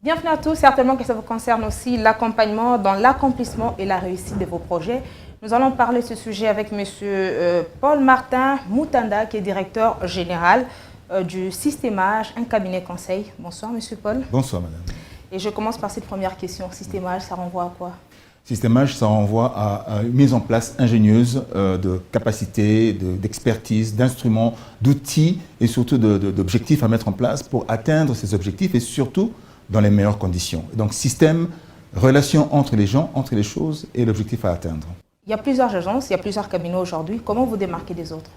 Bienvenue à tous, certainement que ça vous concerne aussi l'accompagnement dans l'accomplissement et la réussite de vos projets. Nous allons parler de ce sujet avec M. Paul-Martin Moutanda, qui est directeur général du Systémage, un cabinet conseil. Bonsoir M. Paul. Bonsoir madame. Et je commence par cette première question. Systémage, ça renvoie à quoi? Systémage, ça renvoie à une mise en place ingénieuse de capacités, d'expertise, d'instruments, d'outils et surtout d'objectifs à mettre en place pour atteindre ces objectifs et surtout dans les meilleures conditions. Donc système, relation entre les gens, entre les choses et l'objectif à atteindre. Il y a plusieurs agences, il y a plusieurs cabinets aujourd'hui. Comment vous démarquez des autres?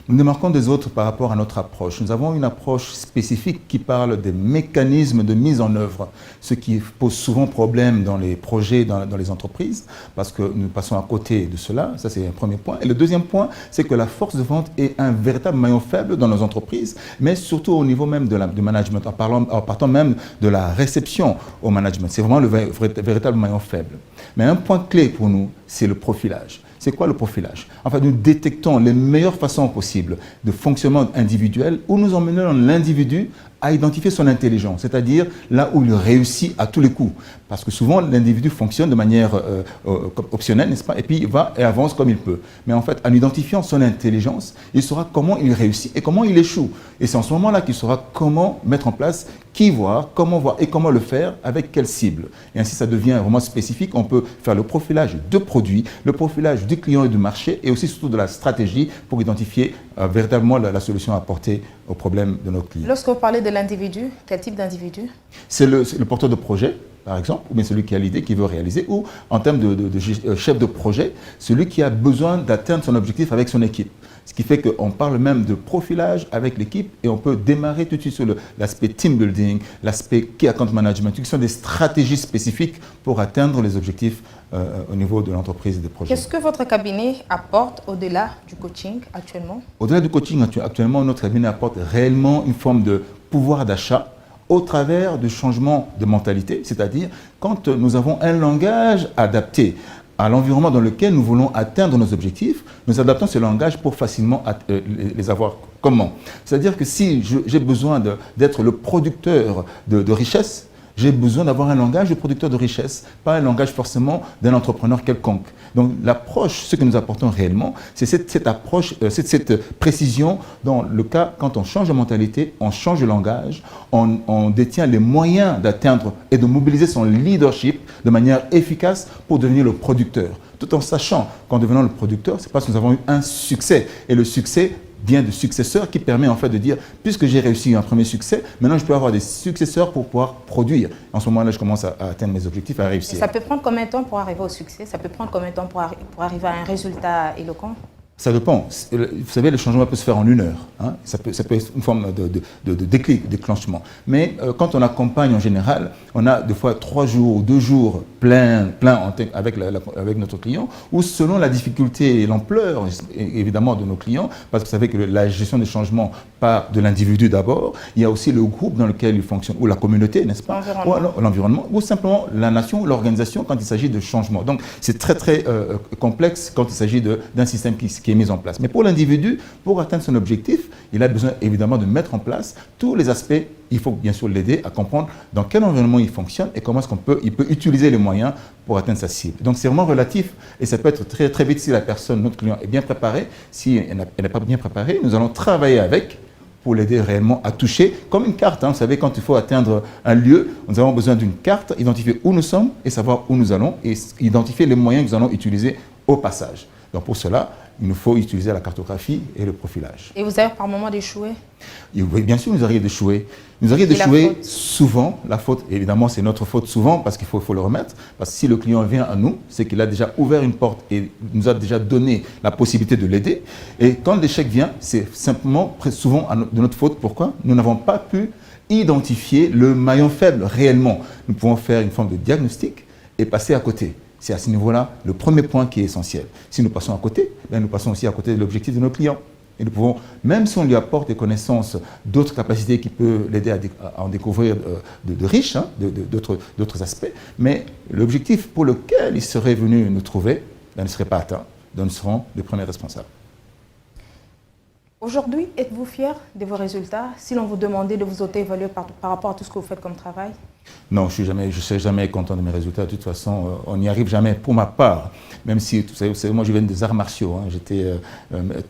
Nous nous démarquons des autres par rapport à notre approche. Nous avons une approche spécifique qui parle des mécanismes de mise en œuvre, ce qui pose souvent problème dans les projets, dans les entreprises, parce que nous passons à côté de cela. Ça, c'est un premier point. Et le deuxième point, c'est que la force de vente est un véritable maillon faible dans nos entreprises, mais surtout au niveau même du management, en partant même de la réception au management. C'est vraiment le véritable maillon faible. Mais un point clé pour nous, c'est le profilage. C'est quoi le profilage? Enfin, nous détectons les meilleures façons possibles de fonctionnement individuel où nous emmenons l'individu à identifier son intelligence, c'est-à-dire là où il réussit à tous les coups. Parce que souvent, l'individu fonctionne de manière optionnelle, n'est-ce pas? Et puis, il va et avance comme il peut. Mais en fait, en identifiant son intelligence, il saura comment il réussit et comment il échoue. Et c'est en ce moment-là qu'il saura comment mettre en place, qui voir et comment le faire, avec quelle cible. Et ainsi, ça devient vraiment spécifique. On peut faire le profilage de produits, le profilage du client et du marché, et aussi surtout de la stratégie pour identifier véritablement la solution à apporter aux problèmes de notre client. Lorsque vous parlez de l'individu, quel type d'individu? C'est le porteur de projet, par exemple, ou bien celui qui a l'idée, qui veut réaliser, ou en termes de chef de projet, celui qui a besoin d'atteindre son objectif avec son équipe. Ce qui fait qu'on parle même de profilage avec l'équipe et on peut démarrer tout de suite sur l'aspect team building, l'aspect key account management, qui sont des stratégies spécifiques pour atteindre les objectifs au niveau de l'entreprise et des projets. Qu'est-ce que votre cabinet apporte au-delà du coaching actuellement? Au-delà du coaching actuellement, notre cabinet apporte réellement une forme de pouvoir d'achat au travers du changement de mentalité, c'est-à-dire quand nous avons un langage adapté à l'environnement dans lequel nous voulons atteindre nos objectifs, nous adaptons ce langage pour facilement les avoir. Comment? C'est-à-dire que si j'ai besoin d'être le producteur de richesse, j'ai besoin d'avoir un langage de producteur de richesse, pas un langage forcément d'un entrepreneur quelconque. Donc l'approche, ce que nous apportons réellement, c'est cette approche, cette précision dans le cas quand on change de mentalité, on change de langage, on détient les moyens d'atteindre et de mobiliser son leadership de manière efficace pour devenir le producteur. Tout en sachant qu'en devenant le producteur, c'est parce que nous avons eu un succès. Et le succès vient de successeurs qui permet en fait de dire, puisque j'ai réussi un premier succès, maintenant je peux avoir des successeurs pour pouvoir produire. En ce moment-là, je commence à atteindre mes objectifs, à réussir. Et ça peut prendre combien de temps pour arriver au succès? Ça peut prendre combien de temps pour arriver à un résultat éloquent? Ça dépend. Vous savez, le changement peut se faire en 1 heure. Hein. Ça peut être une forme de déclic, de déclenchement. Mais quand on accompagne en général, on a des fois 3 jours, 2 jours plein avec notre client, ou selon la difficulté et l'ampleur, évidemment, de nos clients, parce que vous savez que la gestion des changements part de l'individu d'abord, il y a aussi le groupe dans lequel il fonctionne, ou la communauté, n'est-ce pas? L'environnement, ou simplement la nation, l'organisation, quand il s'agit de changement. Donc, c'est très, très complexe quand il s'agit d'un système qui est mis en place. Mais pour l'individu, pour atteindre son objectif, il a besoin évidemment de mettre en place tous les aspects. Il faut bien sûr l'aider à comprendre dans quel environnement il fonctionne et comment il peut utiliser les moyens pour atteindre sa cible. Donc c'est vraiment relatif et ça peut être très, très vite si la personne, notre client, est bien préparé. Si elle n'est pas bien préparée, nous allons travailler avec pour l'aider réellement à toucher, comme une carte. Hein. Vous savez, quand il faut atteindre un lieu, nous avons besoin d'une carte, identifier où nous sommes et savoir où nous allons et identifier les moyens que nous allons utiliser au passage. Donc pour cela, il nous faut utiliser la cartographie et le profilage. Et vous avez par moment d'échouer? Oui, bien sûr, nous arrive d'échouer. Nous arrive d'échouer souvent. La faute, évidemment, c'est notre faute souvent parce qu'il faut le remettre. Parce que si le client vient à nous, c'est qu'il a déjà ouvert une porte et nous a déjà donné la possibilité de l'aider. Et quand l'échec vient, c'est simplement souvent de notre faute. Pourquoi? Nous n'avons pas pu identifier le maillon faible réellement. Nous pouvons faire une forme de diagnostic et passer à côté. C'est à ce niveau-là le premier point qui est essentiel. Si nous passons à côté, nous passons aussi à côté de l'objectif de nos clients. Et nous pouvons, même si on lui apporte des connaissances, d'autres capacités qui peuvent l'aider à en découvrir de riches, hein, d'autres aspects, mais l'objectif pour lequel il serait venu nous trouver ne serait pas atteint. Donc nous serons les premiers responsables. Aujourd'hui, êtes-vous fier de vos résultats si l'on vous demandait de vous auto-évaluer par rapport à tout ce que vous faites comme travail? Non, je ne serai jamais content de mes résultats. De toute façon, on n'y arrive jamais pour ma part. Même si, vous savez, moi je viens des arts martiaux. Hein.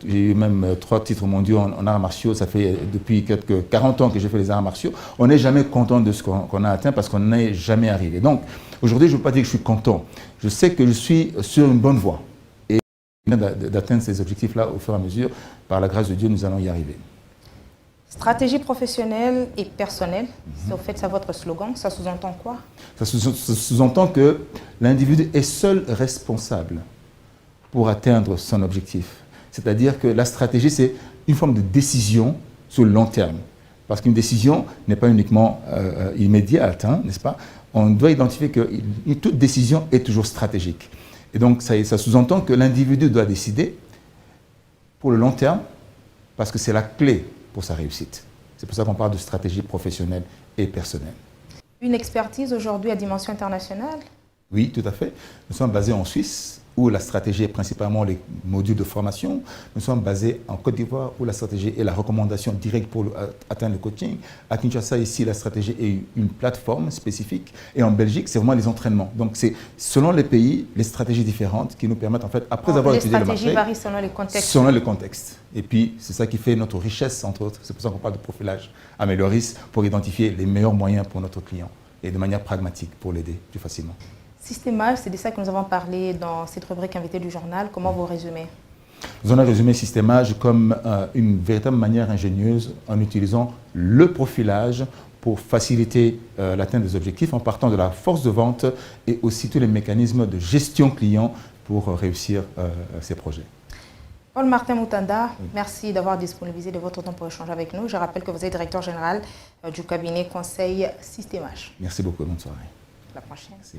J'ai eu même 3 titres mondiaux en arts martiaux. Ça fait depuis 40 ans que j'ai fait les arts martiaux. On n'est jamais content de ce qu'on a atteint parce qu'on n'est jamais arrivé. Donc, aujourd'hui, je ne veux pas dire que je suis content. Je sais que je suis sur une bonne voie. Et d'atteindre ces objectifs-là au fur et à mesure, par la grâce de Dieu, nous allons y arriver. Stratégie professionnelle et personnelle, en fait, c'est votre slogan. Ça sous-entend quoi? Ça sous-entend que l'individu est seul responsable pour atteindre son objectif. C'est-à-dire que la stratégie, c'est une forme de décision sur le long terme. Parce qu'une décision n'est pas uniquement immédiate, hein, n'est-ce pas? On doit identifier que toute décision est toujours stratégique. Et donc, ça sous-entend que l'individu doit décider pour le long terme, parce que c'est la clé pour sa réussite. C'est pour ça qu'on parle de stratégie professionnelle et personnelle. Une expertise aujourd'hui à dimension internationale? Oui, tout à fait. Nous sommes basés en Suisse, où la stratégie est principalement les modules de formation. Nous sommes basés en Côte d'Ivoire, où la stratégie est la recommandation directe pour atteindre le coaching. À Kinshasa, ici, la stratégie est une plateforme spécifique. Et en Belgique, c'est vraiment les entraînements. Donc, c'est selon les pays, les stratégies différentes qui nous permettent, en fait, après avoir étudié le marché... Les stratégies varient selon les contextes. Selon les contextes. Et puis, c'est ça qui fait notre richesse, entre autres. C'est pour ça qu'on parle de profilage Amélioris, pour identifier les meilleurs moyens pour notre client et de manière pragmatique pour l'aider plus facilement. Systémage, c'est de ça que nous avons parlé dans cette rubrique invitée du journal. Comment vous résumez? Nous avons résumé Systémage comme une véritable manière ingénieuse en utilisant le profilage pour faciliter l'atteinte des objectifs en partant de la force de vente et aussi tous les mécanismes de gestion client pour réussir ces projets. Paul-Martin Moutanda, merci d'avoir disponibilisé de votre temps pour échanger avec nous. Je rappelle que vous êtes directeur général du cabinet conseil Systémage. Merci beaucoup, bonne soirée. À la prochaine. Merci.